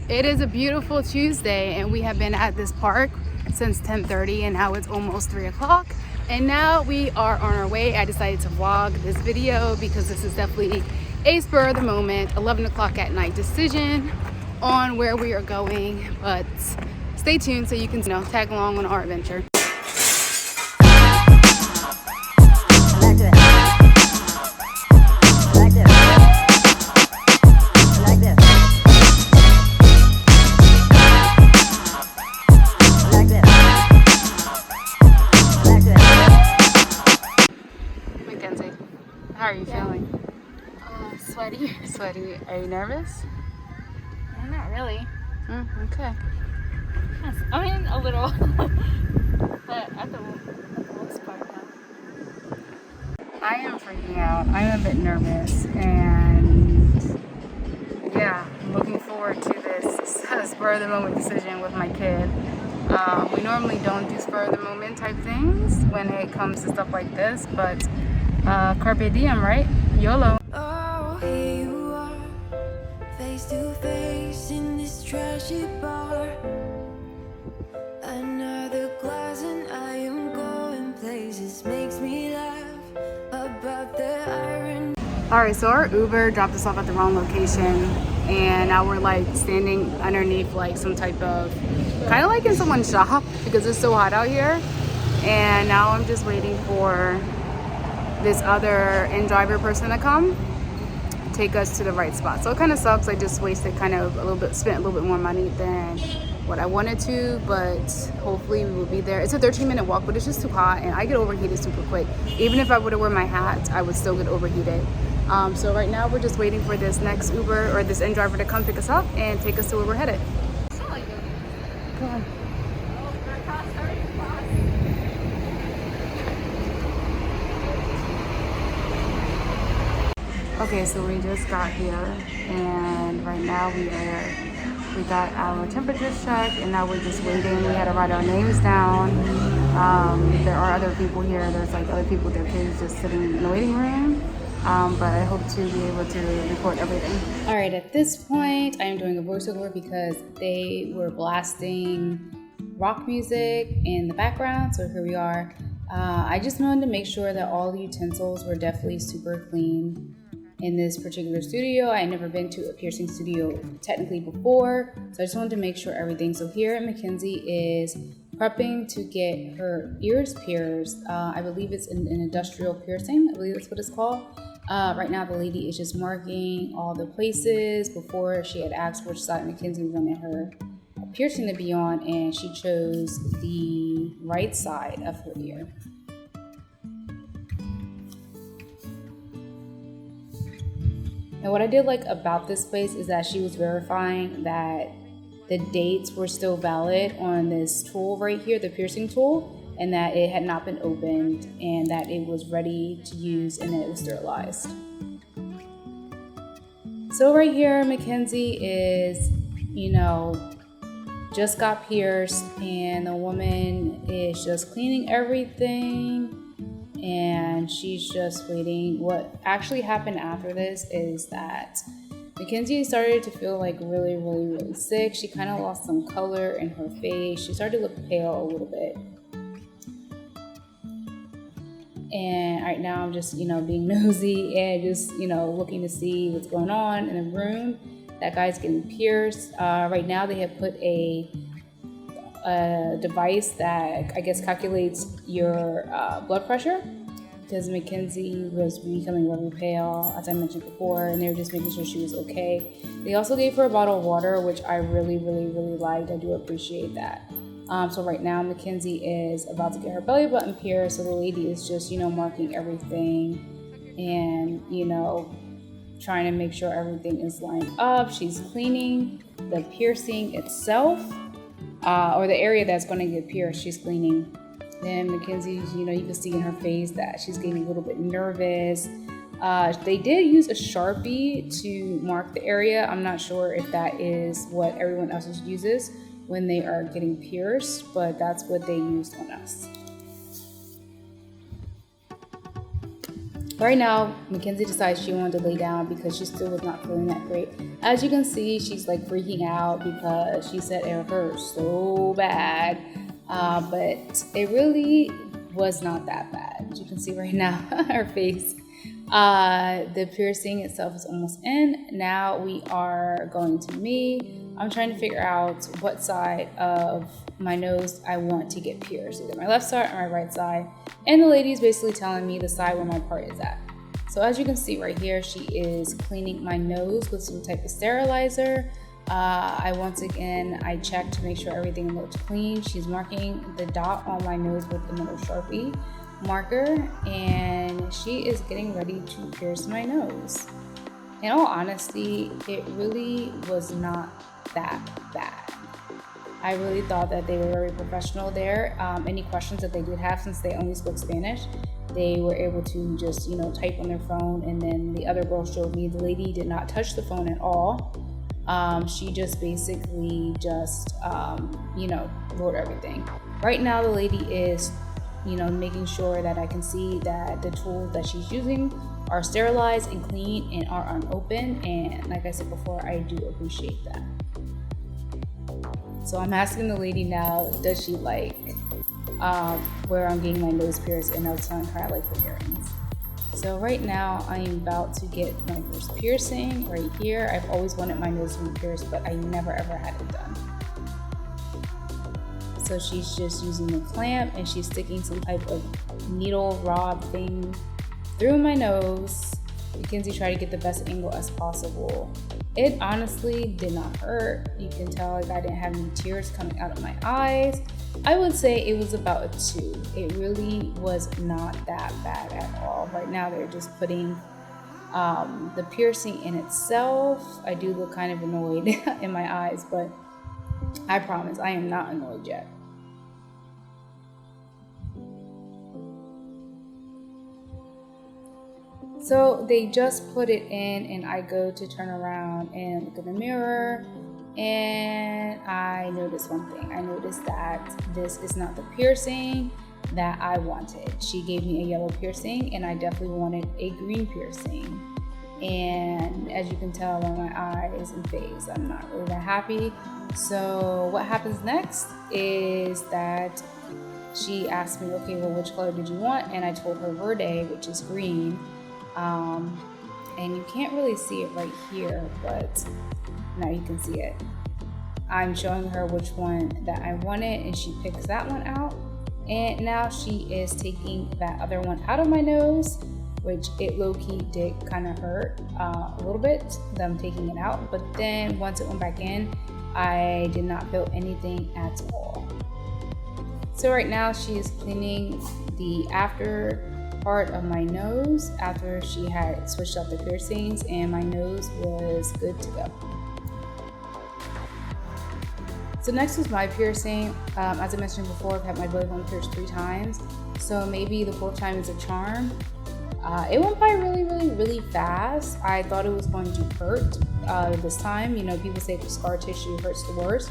It is a beautiful Tuesday and we have been at this park since 10:30 and now it's almost 3 o'clock. And now we are on our way. I decided to vlog this video because this is definitely a spur of the moment, 11 o'clock at night decision on where we are going. But stay tuned so you can tag along on our adventure. How are you feeling? Sweaty. Sweaty. Are you nervous? Not really. Okay. Yes, I mean, a little. But at the most part, no. I am freaking out. I'm a bit nervous. And yeah, I'm looking forward to this spur of the moment decision with my kid. We normally don't do spur of the moment type things when it comes to stuff like this, but carpe diem, right? YOLO. Oh, here you are, face to face in this trashy bar. Another glass and I am going places, makes me laugh about the irony. Alright, so our Uber dropped us off at the wrong location and now we're like standing underneath like some type of, kind of like in someone's shop because it's so hot out here. And now I'm just waiting for this other in-driver person to come take us to the right spot. So it kind of sucks. I just wasted spent a little bit more money than what I wanted to, but hopefully we will be there. It's a 13-minute walk, but it's just too hot and I get overheated super quick. Even if I would have worn my hat, I would still get overheated. So right now we're just waiting for this next Uber or this in-driver to come pick us up and take us to where we're headed. Go on. Okay, so we just got here and right now we got our temperatures checked and now we're just waiting. We had to write our names down. There are other people here. There's like other people with their kids just sitting in the waiting room. But I hope to be able to record everything. All right, at this point, I am doing a voiceover because they were blasting rock music in the background. So here we are. I just wanted to make sure that all the utensils were definitely super clean in this particular studio. I had never been to a piercing studio technically before, so I just wanted to make sure everything. So here at Mackenzie is prepping to get her ears pierced. I believe it's an industrial piercing. I believe that's what it's called. Right now the lady is just marking all the places. Before she had asked which side Mackenzie wanted her piercing to be on, and she chose the right side of her ear. And what I did like about this place is that she was verifying that the dates were still valid on this tool right here, the piercing tool, and that it had not been opened and that it was ready to use and that it was sterilized. So right here, Mackenzie is, just got pierced and the woman is just cleaning everything. And she's just waiting. What actually happened after this is that Mackenzie started to feel like really, really, really sick. She kind of lost some color in her face. She started to look pale a little bit. And right now I'm just, being nosy and just, looking to see what's going on in the room. That guy's getting pierced. Right now they have put a device that I guess calculates your blood pressure, because Mackenzie was becoming very pale, as I mentioned before, and they were just making sure she was okay. They also gave her a bottle of water, which I really, really, really liked. I do appreciate that. So right now Mackenzie is about to get her belly button pierced, so the lady is just, marking everything and, trying to make sure everything is lined up. She's cleaning the piercing itself. Or the area that's going to get pierced, she's cleaning. Then Mackenzie's, you can see in her face that she's getting a little bit nervous. They did use a Sharpie to mark the area. I'm not sure if that is what everyone else uses when they are getting pierced, but that's what they used on us. Right now, Mackenzie decides she wanted to lay down because she still was not feeling that great. As you can see, she's like freaking out because she said it hurt so bad. But it really was not that bad. As you can see right now, her face. The piercing itself is almost in. Now we are going to me. I'm trying to figure out what side of my nose I want to get pierced, either my left side or my right side. And the lady's basically telling me the side where my part is at. So as you can see right here, she is cleaning my nose with some type of sterilizer. Once again, I checked to make sure everything looked clean. She's marking the dot on my nose with a little Sharpie marker, and she is getting ready to pierce my nose. In all honesty, it really was not that bad. I really thought that they were very professional there. Any questions that they did have, since they only spoke Spanish, they were able to just, type on their phone. And then the other girl showed me the lady did not touch the phone at all. She just basically wrote everything. Right now, the lady is, making sure that I can see that the tools that she's using are sterilized and clean and are unopened. And like I said before, I do appreciate that. So I'm asking the lady now, does she like where I'm getting my nose pierced? And I was telling her I like the earrings. So right now I am about to get my first piercing right here. I've always wanted my nose to be pierced, but I never ever had it done. So she's just using the clamp and she's sticking some type of needle rod thing through my nose. Mackenzie tried to get the best angle as possible. It honestly did not hurt. You can tell I didn't have any tears coming out of my eyes. I would say it was about a 2. It really was not that bad at all. Right now they're just putting the piercing in itself. I do look kind of annoyed in my eyes, but I promise I am not annoyed yet. So they just put it in, and I go to turn around and look in the mirror, and I noticed one thing. I noticed that this is not the piercing that I wanted. She gave me a yellow piercing, and I definitely wanted a green piercing. And as you can tell on my eyes and face, I'm not really that happy. So what happens next is that she asked me, okay, well, which color did you want? And I told her verde, which is green. And you can't really see it right here, but now you can see it. I'm showing her which one that I wanted, and she picks that one out. And now she is taking that other one out of my nose, which it low-key did kind of hurt a little bit, them taking it out. But then once it went back in, I did not feel anything at all. So right now she is cleaning the after part of my nose after she had switched out the piercings, and my nose was good to go. So next was my piercing. As I mentioned before, I've had my belly button pierced 3 times, so maybe the 4th time is a charm. It went by really fast. I thought it was going to hurt this time. People say the scar tissue hurts the worst,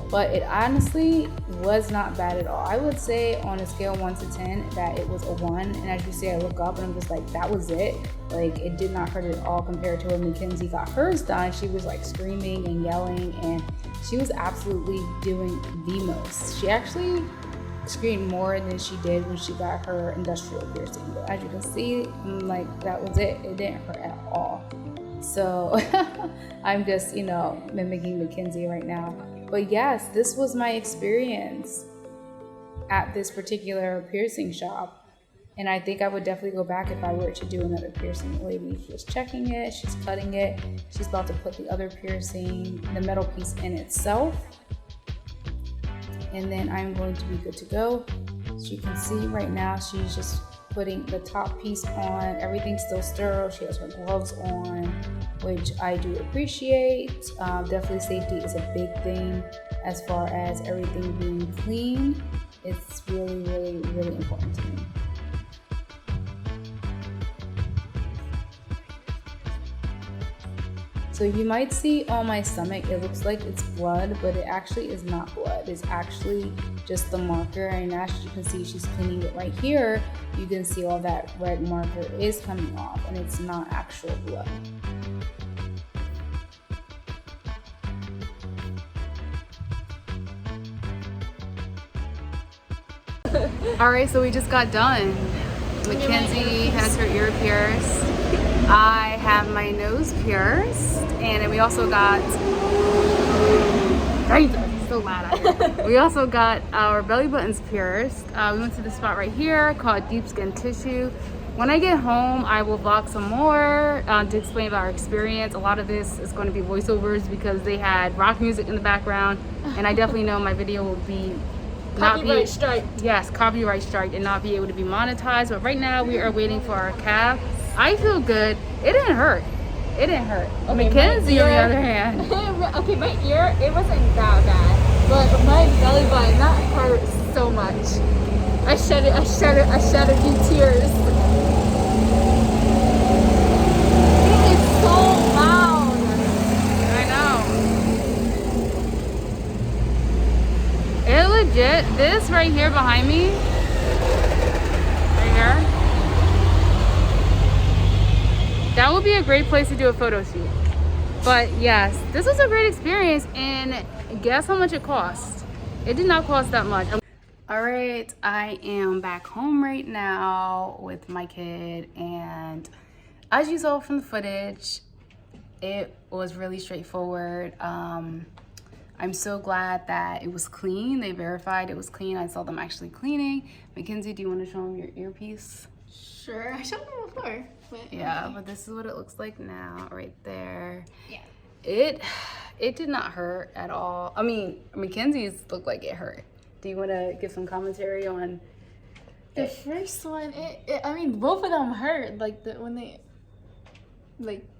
but it honestly was not bad at all. I would say on a scale of 1 to 10 that it was a 1. And as you see, I look up and I'm just like, that was it. Like, it did not hurt at all compared to when Mackenzie got hers done. She was like screaming and yelling, and she was absolutely doing the most. She actually screamed more than she did when she got her industrial piercing. But as you can see, I'm like, that was it. It didn't hurt at all. So I'm just, mimicking Mackenzie right now. But yes, this was my experience at this particular piercing shop. And I think I would definitely go back if I were to do another piercing. The lady's just checking it, she's cutting it. She's about to put the other piercing, the metal piece in itself. And then I'm going to be good to go. As you can see right now, she's just putting the top piece on. Everything's still sterile. She has her gloves on, which I do appreciate. Definitely safety is a big thing as far as everything being clean. It's really important to me. So So you might see on my stomach, it looks like it's blood, but it actually is not blood. It's actually just the marker, and as you can see, she's cleaning it right here. You can see all that red marker is coming off, and it's not actual blood. Alright, so we just got done. Mackenzie has her ear pierced. I have my nose pierced. And then we also got... so loud. We also got our belly buttons pierced. We went to the spot right here called Deep Skin Tissue. When I get home, I will vlog some more to explain about our experience. A lot of this is going to be voiceovers because they had rock music in the background. And I definitely know my video will be... Copyright strike. Yes, copyright strike and not be able to be monetized. But right now we are waiting for our cab. I feel good. It didn't hurt. It didn't hurt. Okay, Mackenzie, on the other hand. Okay, my ear, it wasn't that bad. But my belly button, that hurt so much. I shed a few tears. It is so loud. I know. It legit, this right here behind me, right here, that would be a great place to do a photo shoot. But yes, this was a great experience, and guess how much it cost? It did not cost that much. All right, I am back home right now with my kid, and as you saw from the footage, it was really straightforward. I'm so glad that it was clean. They verified it was clean. I saw them actually cleaning. Mackenzie, do you want to show them your earpiece? Sure, I showed them before. But yeah, but this is what it looks like now, right there. Yeah. It did not hurt at all. I mean, Mackenzie's looked like it hurt. Do you want to give some commentary on the first one? I mean, both of them hurt. Like when they,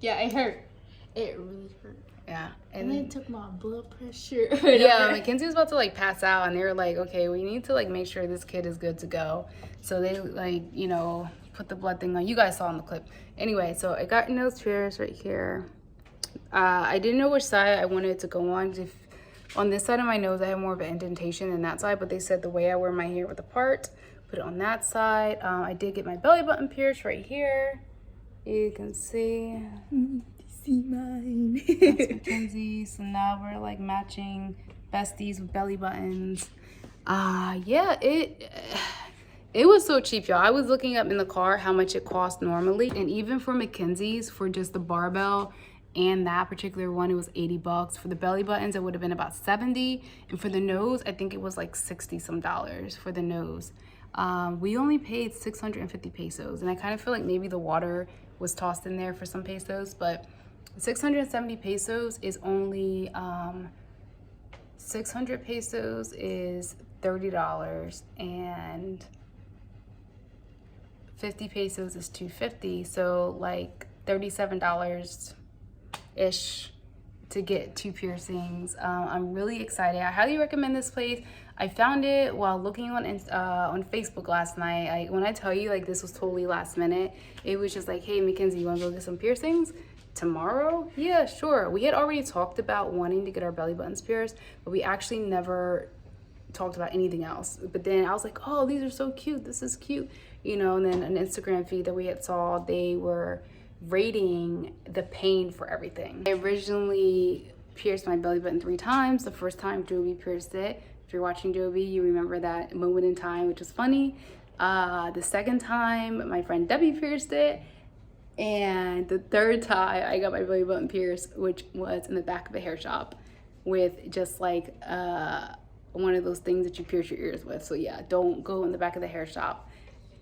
yeah, it hurt. It really hurt. Yeah, and then it took my blood pressure. Yeah, Mackenzie was about to pass out, and they were like, okay, we need to make sure this kid is good to go. So they put the blood thing on. You guys saw in the clip. Anyway, so I got nose pierced right here. I didn't know which side I wanted it to go on. If on this side of my nose, I have more of an indentation than that side, but they said the way I wear my hair with a part, put it on that side. I did get my belly button pierced right here. You can see. See mine. That's Mackenzie. So now we're matching besties with belly buttons. Yeah, it was so cheap, y'all. I was looking up in the car how much it cost normally, and even for Mackenzie's, for just the barbell and that particular one, it was $80. For the belly buttons, it would have been about $70, and for the nose, I think it was $60 some for the nose. We only paid 650 pesos, and I kind of feel like maybe the water was tossed in there for some pesos, but 670 pesos is only 600 pesos is $30, and 50 pesos is $250, so $37 ish to get 2 piercings. I'm really excited. I highly recommend this place. I found it while looking on Facebook last night. When I tell you this was totally last minute, it was just hey Mackenzie, you want to go get some piercings tomorrow? Yeah, sure. We had already talked about wanting to get our belly buttons pierced, but we actually never talked about anything else. But then I was like, oh, these are so cute, this is cute, and then an Instagram feed that we had saw, they were rating the pain for everything. I originally pierced my belly button 3 times. The first time Joby pierced it. If you're watching Joby, you remember that moment in time, which was funny. The second time my friend Debbie pierced it, and the third time I got my belly button pierced, which was in the back of a hair shop with just one of those things that you pierce your ears with. So yeah, don't go in the back of the hair shop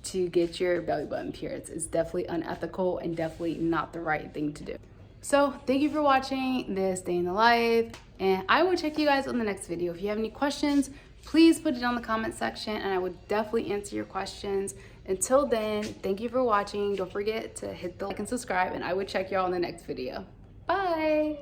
to get your belly button pierced. It's definitely unethical and definitely not the right thing to do. So thank you for watching this day in the life, and I will check you guys on the next video. If you have any questions, please put it down in the comment section, and I would definitely answer your questions. Until then, thank you for watching. Don't forget to hit the like and subscribe, and I will check y'all in the next video. Bye.